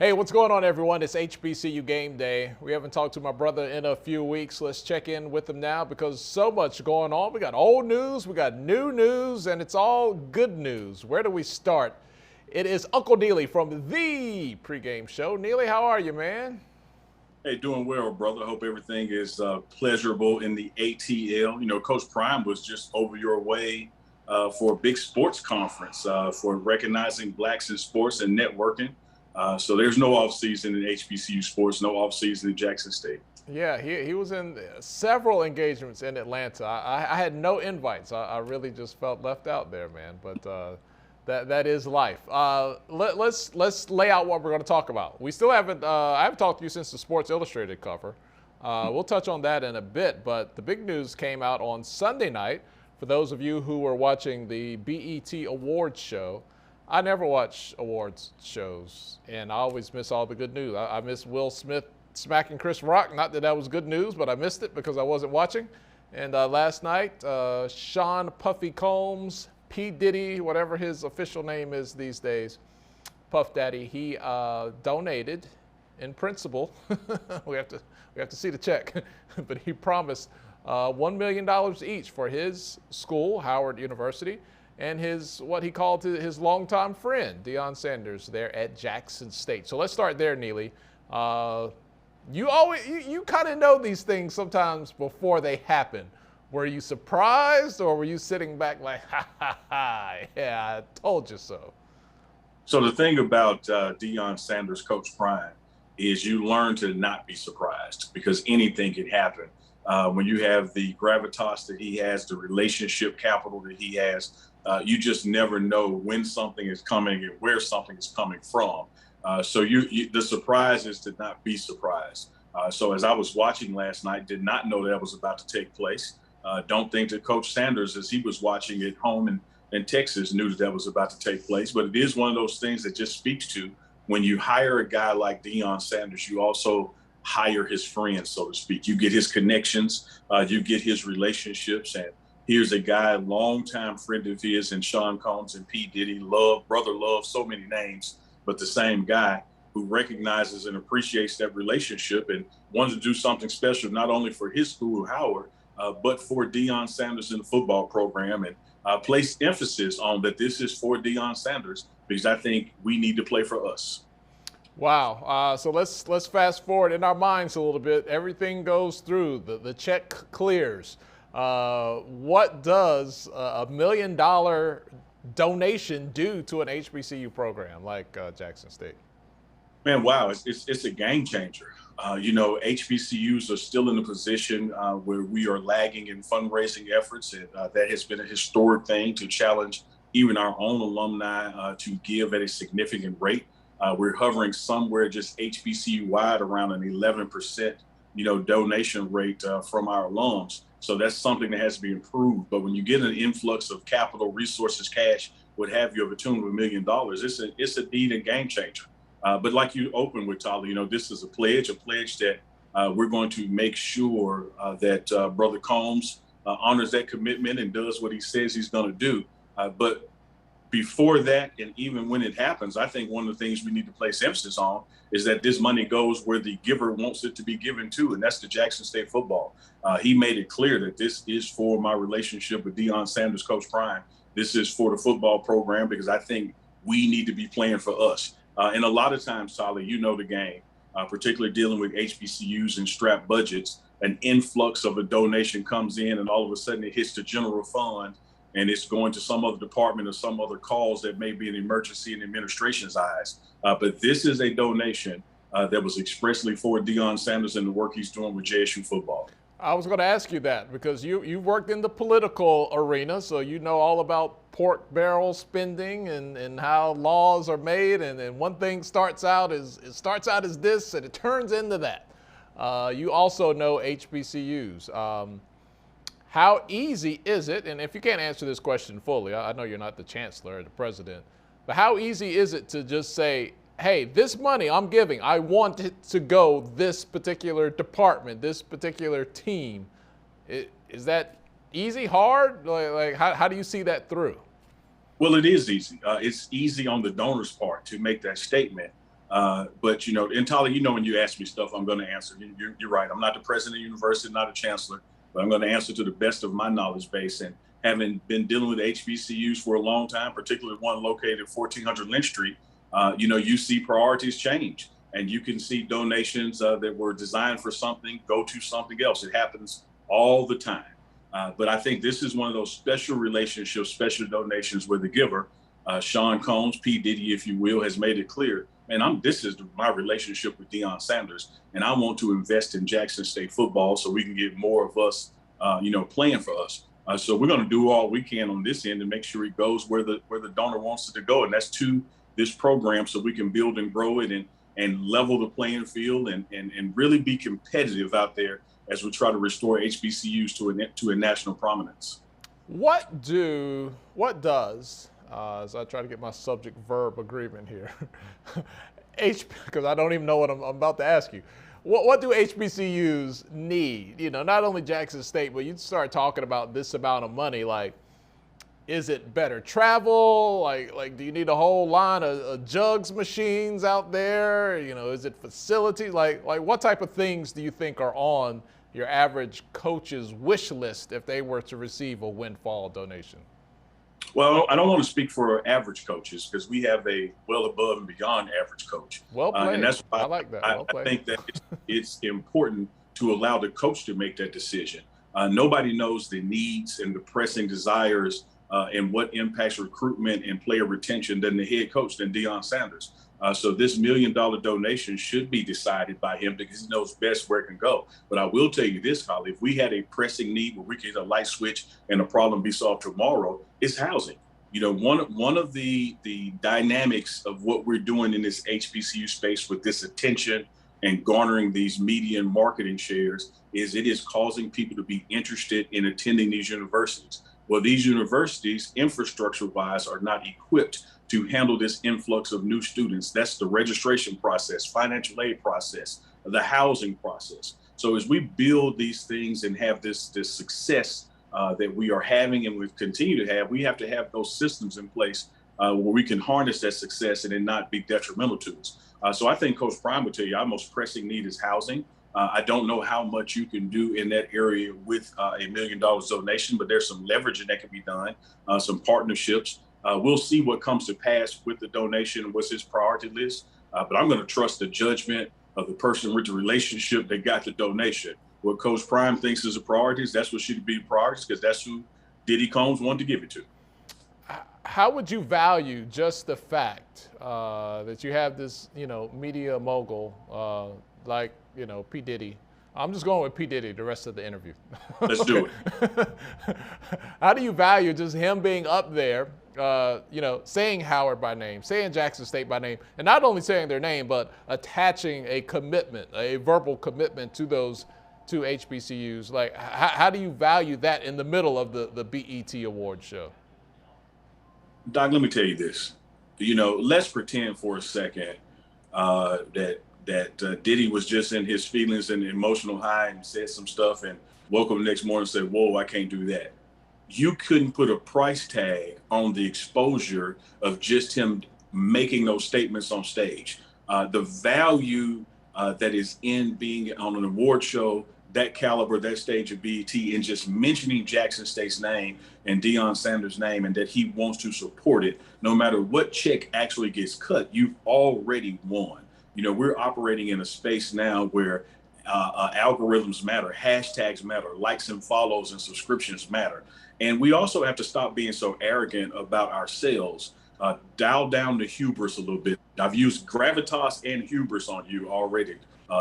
Hey, what's going on, everyone? It's HBCU Game Day. We haven't talked to my brother in a few weeks. Let's check in with him now because so much going on. We got old news, we got new news, and it's all good news. Where do we start? It is Uncle Neely from the pregame show. Neely, how are you, man? Hey, doing well, brother. Hope everything is pleasurable in the ATL. You know, Coach Prime was just over your way for a big sports conference for recognizing blacks in sports and networking. So there's no off season in HBCU sports, no off season in Jackson State. Yeah, he was in several engagements in Atlanta. I had no invites. I really just felt left out there, man. But that is life. Let's lay out what we're going to talk about. We still haven't I haven't talked to you since the Sports Illustrated cover. We'll touch on that in a bit. But the big news came out on Sunday night. For those of you who were watching the BET Awards show, I never watch awards shows, and I always miss all the good news. I miss Will Smith smacking Chris Rock. Not that was good news, but I missed it because I wasn't watching. And last night, Sean Puffy Combs, P. Diddy, whatever his official name is these days, Puff Daddy, he donated, in principle, we have to see the check, but he promised $1 million each for his school, Howard University, and what he called his longtime friend, Deion Sanders, there at Jackson State. So let's start there, Neely. You kind of know these things sometimes before they happen. Were you surprised, or were you sitting back like, ha, yeah, I told you so? So the thing about Deion Sanders, Coach Prime, is you learn to not be surprised because anything can happen. When you have the gravitas that he has, the relationship capital that he has, you just never know when something is coming and where something is coming from. So the surprise is to not be surprised. So as I was watching last night, did not know that was about to take place. Don't think that Coach Sanders, as he was watching at home in Texas, knew that was about to take place. But it is one of those things that just speaks to when you hire a guy like Deion Sanders, you also hire his friends, so to speak. You get his connections, you get his relationships, and here's a guy, longtime friend of his, and Sean Combs and P. Diddy, brother love, so many names, but the same guy who recognizes and appreciates that relationship and wanted to do something special, not only for his school, Howard, but for Deion Sanders in the football program, and placed emphasis on that this is for Deion Sanders because I think we need to play for us. Wow. So let's fast forward in our minds a little bit. Everything goes through. The check clears. What does $1 million donation do to an HBCU program like Jackson State? Man, wow, it's a game changer. You know, HBCUs are still in a position where we are lagging in fundraising efforts, and that has been a historic thing to challenge even our own alumni to give at a significant rate. We're hovering somewhere just HBCU wide around an 11%, donation rate from our alums. So that's something that has to be improved. But when you get an influx of capital, resources, cash, what have you, of a tune of $1 million, it's a need and game changer. But like you opened with, Tyler, this is a pledge that we're going to make sure that Brother Combs honors that commitment and does what he says he's going to do. But before that, and even when it happens, I think one of the things we need to place emphasis on is that this money goes where the giver wants it to be given to, and that's the Jackson State football. He made it clear that this is for my relationship with Deion Sanders, Coach Prime. This is for the football program because I think we need to be playing for us. And a lot of times, Tyler, the game, particularly dealing with HBCUs and strapped budgets, an influx of a donation comes in and all of a sudden it hits the general fund and it's going to some other department or some other cause that may be an emergency in the administration's eyes. But this is a donation that was expressly for Deion Sanders and the work he's doing with JSU football. I was going to ask you that because you've worked in the political arena, so you know all about pork barrel spending and how laws are made, and one thing starts out as this and it turns into that. You also know HBCUs. How easy is it, and if you can't answer this question fully, I know you're not the chancellor or the president, but how easy is it to just say, hey, this money I'm giving, I want it to go this particular department, this particular team? Is that easy, hard? Like how do you see that through? Well, it is easy. It's easy on the donor's part to make that statement. But, and Tyler, when you ask me stuff, I'm going to answer. You're right. I'm not the president of the university, not a chancellor, but I'm going to answer to the best of my knowledge base. And having been dealing with HBCUs for a long time, particularly one located at 1400 Lynch Street, you see priorities change. And you can see donations that were designed for something go to something else. It happens all the time. But I think this is one of those special relationships, special donations where the giver, Sean Combs, P. Diddy, if you will, has made it clear, man, this is my relationship with Deion Sanders, and I want to invest in Jackson State football so we can get more of us, playing for us. So we're going to do all we can on this end to make sure it goes where the donor wants it to go, and that's to this program so we can build and grow it and level the playing field and really be competitive out there as we try to restore HBCUs to a national prominence. What does as I try to get my subject verb agreement here, because I don't even know what I'm about to ask you. What do HBCUs need? Not only Jackson State, but you start talking about this amount of money. Like, is it better travel? Like, do you need a whole line of jugs machines out there? Is it facilities? Like, what type of things do you think are on your average coach's wish list if they were to receive a windfall donation? Well, I don't want to speak for average coaches because we have a well above and beyond average coach. Well played. And that's why I like that. Well I think that it's important to allow the coach to make that decision. Nobody knows the needs and the pressing desires and what impacts recruitment and player retention than the head coach, than Deion Sanders. So this $1 million donation should be decided by him because he knows best where it can go. But I will tell you this, Holly, if we had a pressing need where we could hit a light switch and the problem be solved tomorrow, it's housing. One of the dynamics of what we're doing in this HBCU space with this attention and garnering these media and marketing shares is it is causing people to be interested in attending these universities. Well, these universities, infrastructure-wise, are not equipped to handle this influx of new students. That's the registration process, financial aid process, the housing process. So as we build these things and have this success that we are having and we continue to have those systems in place where we can harness that success and it not be detrimental to us. So I think Coach Prime would tell you our most pressing need is housing. I don't know how much you can do in that area with $1 million donation, but there's some leveraging that can be done, some partnerships. We'll see what comes to pass with the donation and what's his priority list. But I'm going to trust the judgment of the person with the relationship that got the donation. What Coach Prime thinks is a priority, that's what should be priorities because that's who Diddy Combs wanted to give it to. How would you value just the fact that you have this, media mogul like, P. Diddy? I'm just going with P. Diddy the rest of the interview. Let's do it. How do you value just him being up there, saying Howard by name, saying Jackson State by name, and not only saying their name, but attaching a commitment, a verbal commitment to those two HBCUs? Like, how do you value that in the middle of the BET Awards show? Doc, let me tell you this. Let's pretend for a second that Diddy was just in his feelings and emotional high and said some stuff and woke up the next morning and said, whoa, I can't do that. You couldn't put a price tag on the exposure of just him making those statements on stage. The value that is in being on an award show, that caliber, that stage of BET, and just mentioning Jackson State's name and Deion Sanders' name and that he wants to support it, no matter what check actually gets cut, you've already won. We're operating in a space now where algorithms matter, hashtags matter, likes and follows and subscriptions matter. And we also have to stop being so arrogant about ourselves. Dial down the hubris a little bit. I've used gravitas and hubris on you already,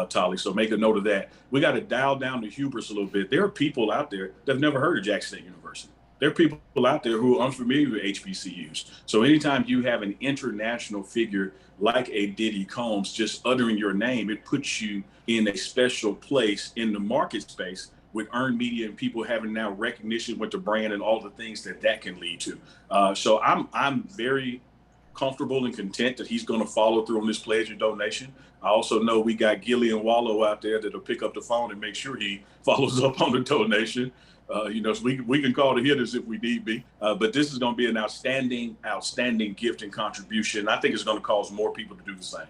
Tolly, so make a note of that. We got to dial down the hubris a little bit. There are people out there that have never heard of Jackson State University. There are people out there who are unfamiliar with HBCUs. So anytime you have an international figure like a Diddy Combs just uttering your name, it puts you in a special place in the market space with earned media and people having now recognition with the brand and all the things that can lead to. So I'm very comfortable and content that he's going to follow through on this pledge and donation. I also know we got Gilly and Wallow out there that'll pick up the phone and make sure he follows up on the donation. So we can call the hitters if we need be. But this is going to be an outstanding gift and contribution. I think it's going to cause more people to do the same.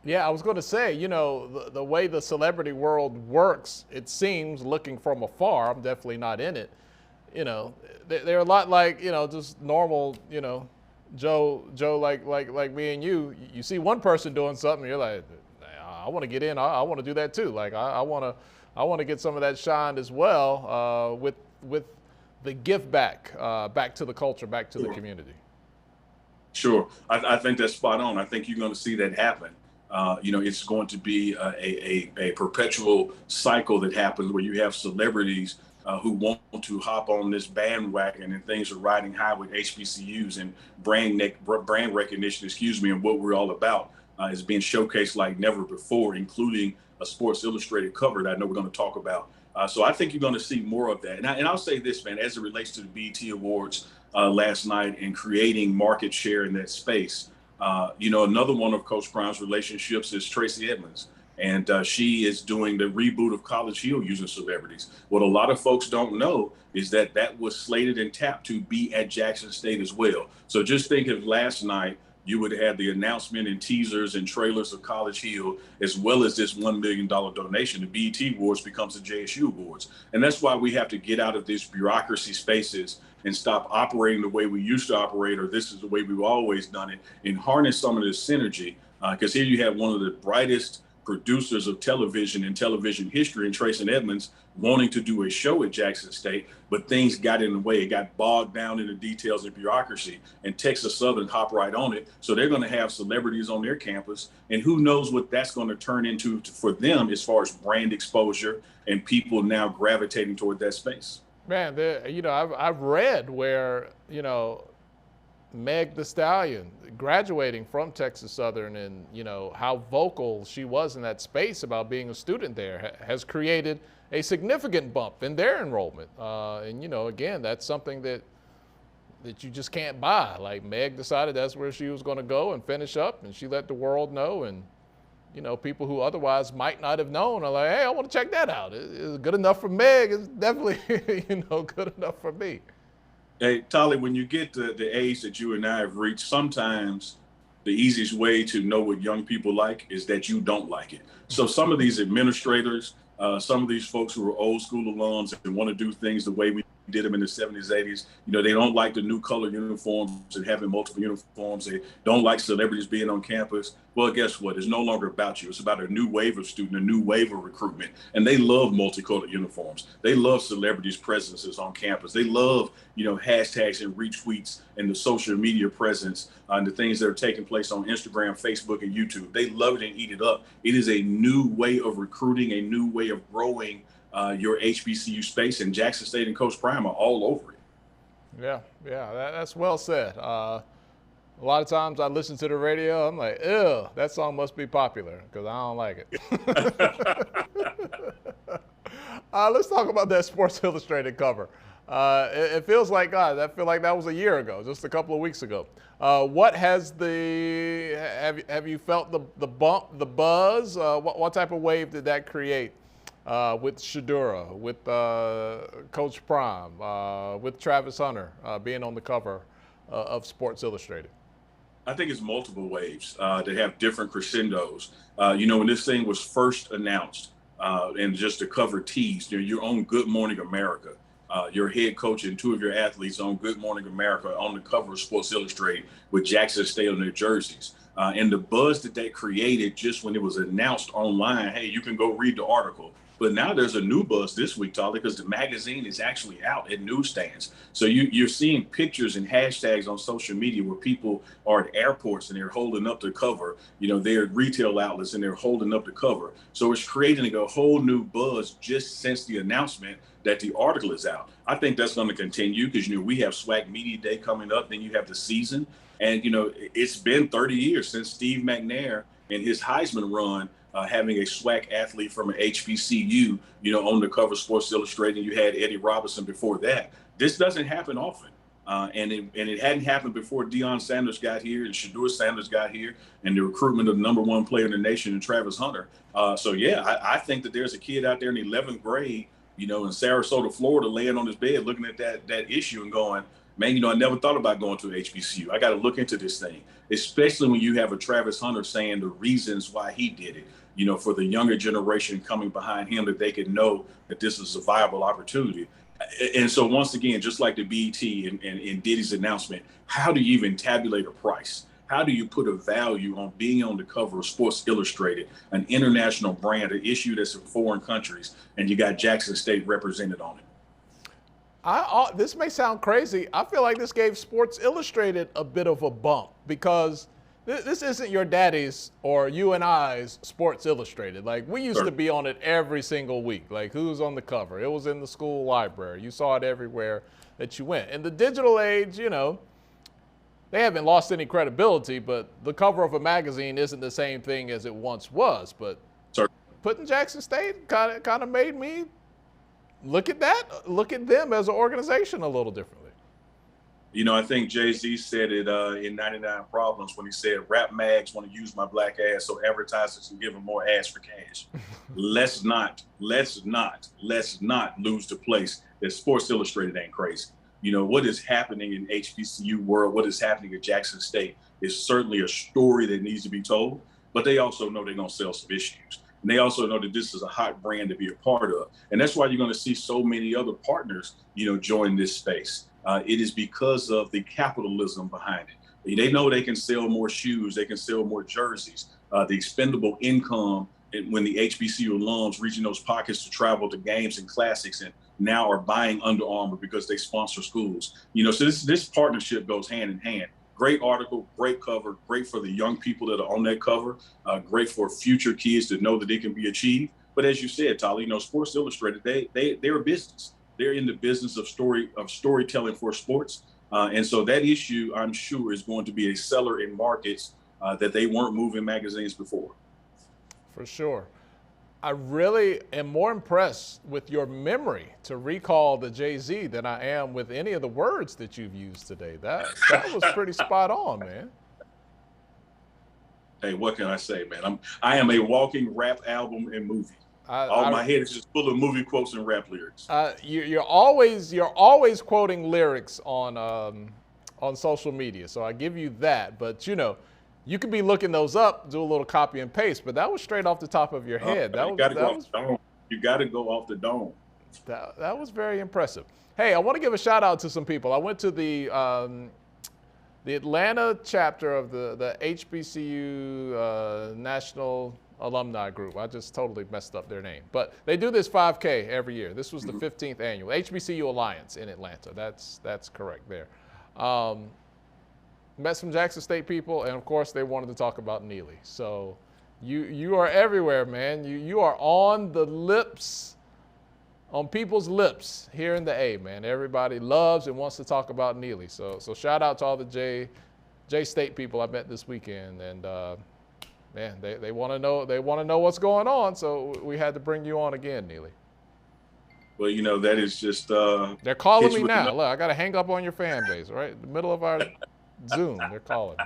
Yeah, I was going to say, the way the celebrity world works, it seems, looking from afar, I'm definitely not in it, you know, they're a lot like, just normal, Joe, like me and you. You see one person doing something, you're like, I want to get in. I want to do that too. Like I want to get some of that shine as well, with the give back to the culture, back to the community. Sure. I think that's spot on. I think you're going to see that happen. It's going to be a perpetual cycle that happens where you have celebrities who want to hop on this bandwagon, and things are riding high with HBCUs, and brand recognition, and what we're all about is being showcased like never before, including a Sports Illustrated cover that I know we're going to talk about. So I think you're going to see more of that. And I'll say this, man, as it relates to the BET Awards last night and creating market share in that space. Another one of Coach Prime's relationships is Tracy Edmonds. And she is doing the reboot of College Hill using celebrities. What a lot of folks don't know is that that was slated and tapped to be at Jackson State as well. So just think of last night, you would have the announcement and teasers and trailers of College Hill, as well as this $1 million donation. The BET Awards becomes the JSU Awards. And that's why we have to get out of these bureaucracy spaces and stop operating the way we used to operate, or this is the way we've always done it, and harness some of this synergy. Because here you have one of the brightest producers of television and television history in Tracy Edmonds wanting to do a show at Jackson State, but things got in the way. It got bogged down in the details and bureaucracy, and Texas Southern hopped right on it. So they're going to have celebrities on their campus, and who knows what that's going to turn into for them as far as brand exposure and people now gravitating toward that space. Man, I've read where, Meg the Stallion graduating from Texas Southern, and how vocal she was in that space about being a student there has created a significant bump in their enrollment. Again, that's something that you just can't buy. Like, Meg decided that's where she was going to go and finish up, and she let the world know. And people who otherwise might not have known are like, hey, I want to check that out. It's good enough for Meg. It's definitely good enough for me. Hey, Tolly, when you get to the age that you and I have reached, sometimes the easiest way to know what young people like is that you don't like it. So some of these administrators, some of these folks who are old school alums and want to do things the way we did them in the 70s, 80s, they don't like the new color uniforms and having multiple uniforms. They don't like celebrities being on campus. Well, guess what? It's no longer about you. It's about a new wave of student, a new wave of recruitment. And they love multicolored uniforms. They love celebrities' presences on campus. They love, hashtags and retweets and the social media presence and the things that are taking place on Instagram, Facebook, and YouTube. They love it and eat it up. It is a new way of recruiting, a new way of growing your HBCU space, and Jackson State and Coach Prime are all over it. Yeah, that's well said. A lot of times I listen to the radio, I'm like, ew, that song must be popular, because I don't like it. Let's talk about that Sports Illustrated cover. It feels like, God, I feel like that was a year ago, just a couple of weeks ago. What has have you felt the bump, the buzz? What type of wave did that create? With Shadura, with Coach Prime, with Travis Hunter being on the cover of Sports Illustrated? I think it's multiple waves that have different crescendos. When this thing was first announced, and just the cover teased, you're on Good Morning America. Your head coach and two of your athletes on Good Morning America on the cover of Sports Illustrated with Jackson State on their jerseys. And the buzz that created just when it was announced online, hey, you can go read the article. But now there's a new buzz this week, Tyler, because the magazine is actually out at newsstands. So you're seeing pictures and hashtags on social media where people are at airports and they're holding up the cover. They're at retail outlets and they're holding up the cover. So it's creating a whole new buzz just since the announcement that the article is out. I think that's going to continue because, we have SWAC Media Day coming up. Then you have the season. And, it's been 30 years since Steve McNair and his Heisman run, having a SWAC athlete from an HBCU, on the cover of Sports Illustrated. You had Eddie Robinson before that. This doesn't happen often. And it hadn't happened before Deion Sanders got here and Shadua Sanders got here and the recruitment of the number one player in the nation, and Travis Hunter. I think that there's a kid out there in the 11th grade, in Sarasota, Florida, laying on his bed looking at that issue and going, man, I never thought about going to HBCU. I got to look into this thing, especially when you have a Travis Hunter saying the reasons why he did it, for the younger generation coming behind him, that they can know that this is a viable opportunity. And so once again, just like the BET and Diddy's announcement, how do you even tabulate a price? How do you put a value on being on the cover of Sports Illustrated, an international brand, an issue that's in foreign countries, and you got Jackson State represented on it? This may sound crazy. I feel like this gave Sports Illustrated a bit of a bump, because this isn't your daddy's or you and I's Sports Illustrated. Like, we used to be on it every single week. Like, who's on the cover? It was in the school library. You saw it everywhere that you went. In the digital age, they haven't lost any credibility, but the cover of a magazine isn't the same thing as it once was. But putting Jackson State kind of made me look at them as an organization a little differently. I think Jay-Z said it in 99 Problems when he said, rap mags want to use my black ass so advertisers can give them more ads for cash. Let's not lose the place that Sports Illustrated ain't crazy. What is happening in HBCU world, what is happening at Jackson State is certainly a story that needs to be told, but they also know they're going to sell some issues. And they also know that this is a hot brand to be a part of. And that's why you're going to see so many other partners, join this space. It is because of the capitalism behind it. They know they can sell more shoes, they can sell more jerseys. The expendable income when the HBCU alums reaching those pockets to travel to games and classics and now are buying Under Armour because they sponsor schools. So this partnership goes hand in hand. Great article, great cover, great for the young people that are on that cover, great for future kids to know that it can be achieved. But as you said, Tali, Sports Illustrated, they're a business. They're in the business of storytelling for sports. And so that issue, I'm sure, is going to be a seller in markets that they weren't moving magazines before. For sure. I really am more impressed with your memory to recall the Jay-Z than I am with any of the words that you've used today. That was pretty spot on, man. Hey, what can I say, man? I am a walking rap album and movie. My head is just full of movie quotes and rap lyrics. You're always quoting lyrics on social media, so I give you that. But you could be looking those up, do a little copy and paste, but that was straight off the top of your head. You got to go off the dome. That was very impressive. Hey, I want to give a shout out to some people. I went to the Atlanta chapter of the HBCU National Alumni Group. I just totally messed up their name. But they do this 5K every year. This was the 15th annual. HBCU Alliance in Atlanta. That's correct there. Met some Jackson State people, and of course they wanted to talk about Neely. So you are everywhere, man. You are on the lips, on people's lips here in the A, man. Everybody loves and wants to talk about Neely. So shout out to all the J State people I met this weekend, and man, they want to know what's going on. So we had to bring you on again, Neely. Well, that is just they're calling me now. Look, I got to hang up on your fan base, right? In the middle of our Zoom, they're calling me.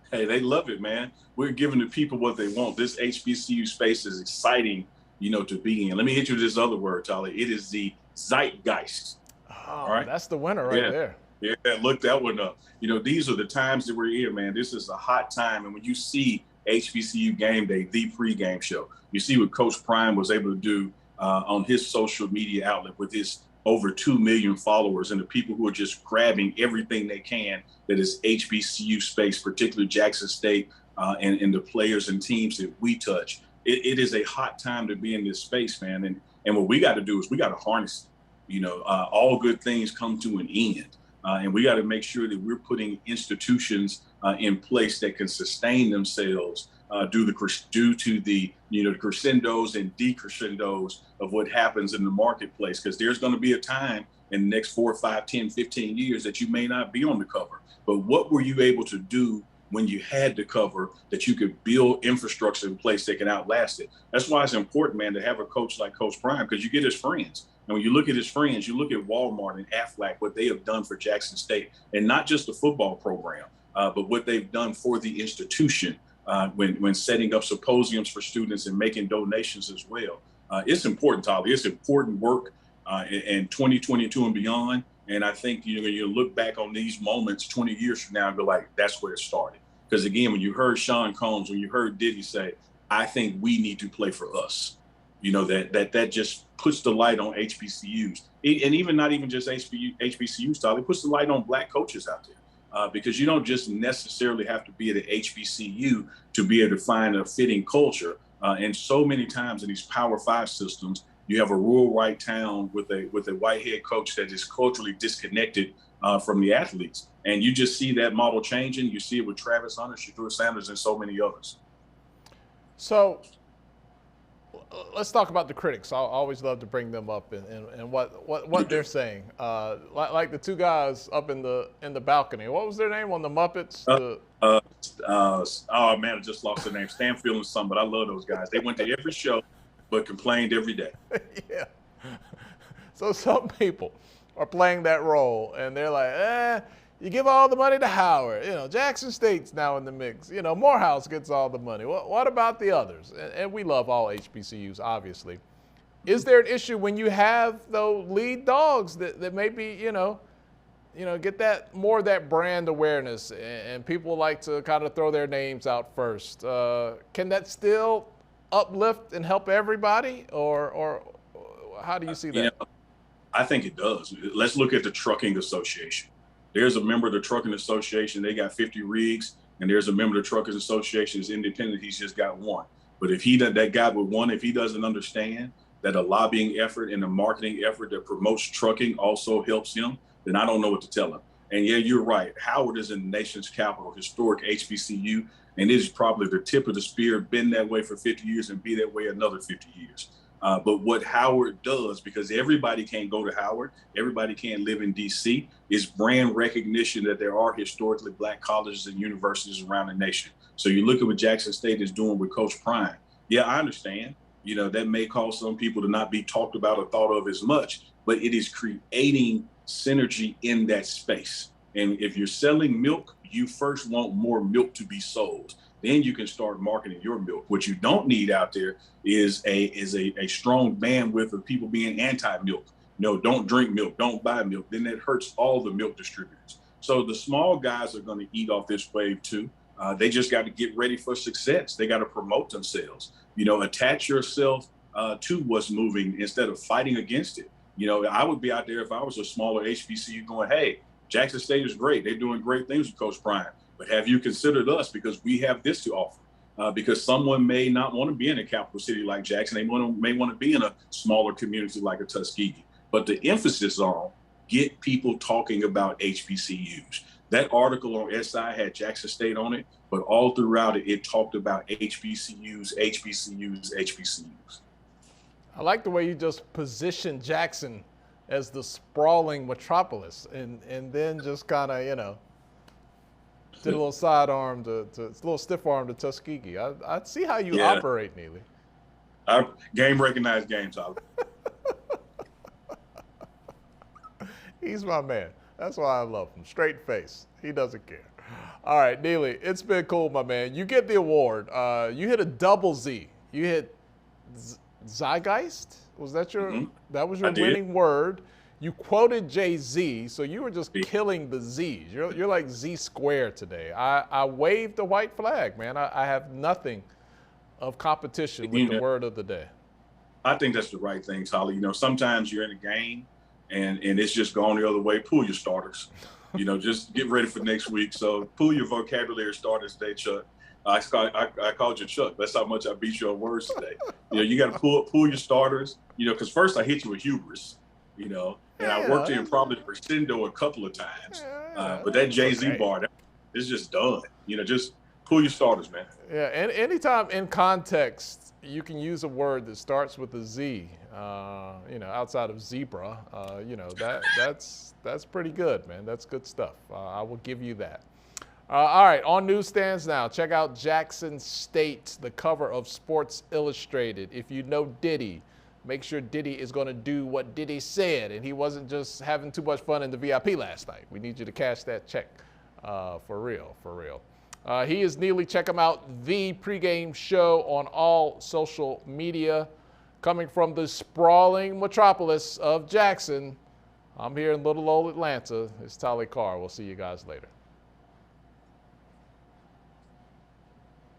Hey, they love it, man. We're giving the people what they want. This HBCU space is exciting, to be in. Let me hit you with this other word, Tali. It is the zeitgeist. Oh, all right? That's the winner right there. Yeah, look that one up. These are the times that we're in, man. This is a hot time. And when you see HBCU Game Day, the pregame show, you see what Coach Prime was able to do on his social media outlet with his over 2 million followers and the people who are just grabbing everything they can that is HBCU space, particularly Jackson State and the players and teams that we touch. It is a hot time to be in this space, man. And what we got to do is we got to harness it. All good things come to an end. And we got to make sure that we're putting institutions in place that can sustain themselves due to the the crescendos and decrescendos of what happens in the marketplace. Because there's going to be a time in the next 4, 5, 10, 15 years that you may not be on the cover. But what were you able to do when you had the cover that you could build infrastructure in place that can outlast it? That's why it's important, man, to have a coach like Coach Prime, because you get his friends. And when you look at his friends, you look at Walmart and Aflac, what they have done for Jackson State, and not just the football program, but what they've done for the institution when setting up symposiums for students and making donations as well. It's important, Tali. It's important work in 2022 and beyond. And I think you look back on these moments 20 years from now and be like, that's where it started. Because again, when you heard Sean Combs, when you heard Diddy say, I think we need to play for us, that just puts the light on HBCUs. And even not even just HBCUs, Tyler, it puts the light on Black coaches out there. Because you don't just necessarily have to be at an HBCU to be able to find a fitting culture. And so many times in these Power 5 systems, you have a rural white town with a white head coach that is culturally disconnected from the athletes. And you just see that model changing. You see it with Travis Hunter, Shedeur Sanders, and so many others. So let's talk about the critics. I always love to bring them up and what they're saying. Like the two guys up in the balcony. What was their name on the Muppets? Oh man, I just lost their name. Stanfield and some, but I love those guys. They went to every show, but complained every day. Yeah. So some people are playing that role, and they're like, you give all the money to Howard. Jackson State's now in the mix. Morehouse gets all the money. What about the others? And we love all HBCUs, obviously. Is there an issue when you have those lead dogs that maybe, get that more of that brand awareness and people like to kind of throw their names out first? Can that still uplift and help everybody, or how do you see that? I think it does. Let's look at the Trucking Association. There's a member of the Trucking Association, they got 50 rigs, and there's a member of the Truckers Association that's independent, he's just got one. But if that guy with one, if he doesn't understand that a lobbying effort and a marketing effort that promotes trucking also helps him, then I don't know what to tell him. And yeah, you're right. Howard is in the nation's capital, historic HBCU, and it is probably the tip of the spear, been that way for 50 years and be that way another 50 years. But what Howard does, because everybody can't go to Howard, everybody can't live in DC, is brand recognition that there are historically Black colleges and universities around the nation. So you look at what Jackson State is doing with Coach Prime. Yeah, I understand. That may cause some people to not be talked about or thought of as much, but it is creating synergy in that space. And if you're selling milk, you first want more milk to be sold. Then you can start marketing your milk. What you don't need out there is a strong bandwidth of people being anti-milk. Don't drink milk, don't buy milk. Then that hurts all the milk distributors. So the small guys are going to eat off this wave too. They just got to get ready for success. They got to promote themselves. Attach yourself to what's moving instead of fighting against it. I would be out there if I was a smaller HBCU going, hey, Jackson State is great. They're doing great things with Coach Prime. But have you considered us, because we have this to offer? Because someone may not want to be in a capital city like Jackson. They may want to be in a smaller community like a Tuskegee. But the emphasis on get people talking about HBCUs. That article on SI had Jackson State on it, but all throughout it, it talked about HBCUs, HBCUs, HBCUs. I like the way you just positioned Jackson as the sprawling metropolis, and then just kind of, did a little sidearm a little stiff arm to Tuskegee. I see how you operate, Neely. Game recognized games, Tyler. He's my man. That's why I love him. Straight face. He doesn't care. All right, Neely, it's been cool, my man. You get the award. You hit a double Z. You hit Zeitgeist. Was that your? Mm-hmm. That was your winning word. You quoted Jay-Z, so you were just killing the Z's. You're like Z squared today. I waved the white flag, man. I have nothing of competition with the word of the day. I think that's the right thing, Tyler. Sometimes you're in a game and it's just going the other way. Pull your starters. Just get ready for next week. So pull your vocabulary starters today, Chuck. I called you Chuck. That's how much I beat you on words today. You got to pull your starters, because first I hit you with hubris. And I worked in probably crescendo a couple of times. But that Jay-Z bar, it's just done. Just pull your starters, man. Yeah, and anytime in context, you can use a word that starts with a Z, outside of zebra, that's pretty good, man. That's good stuff. I will give you that. All right, on newsstands now. Check out Jackson State, the cover of Sports Illustrated. If you know Diddy, make sure Diddy is going to do what Diddy said, and he wasn't just having too much fun in the VIP last night. We need you to cash that check for real. He is Neely. Check him out, the pregame show on all social media, coming from the sprawling metropolis of Jackson. I'm here in little old Atlanta. It's Tally Carr. We'll see you guys later.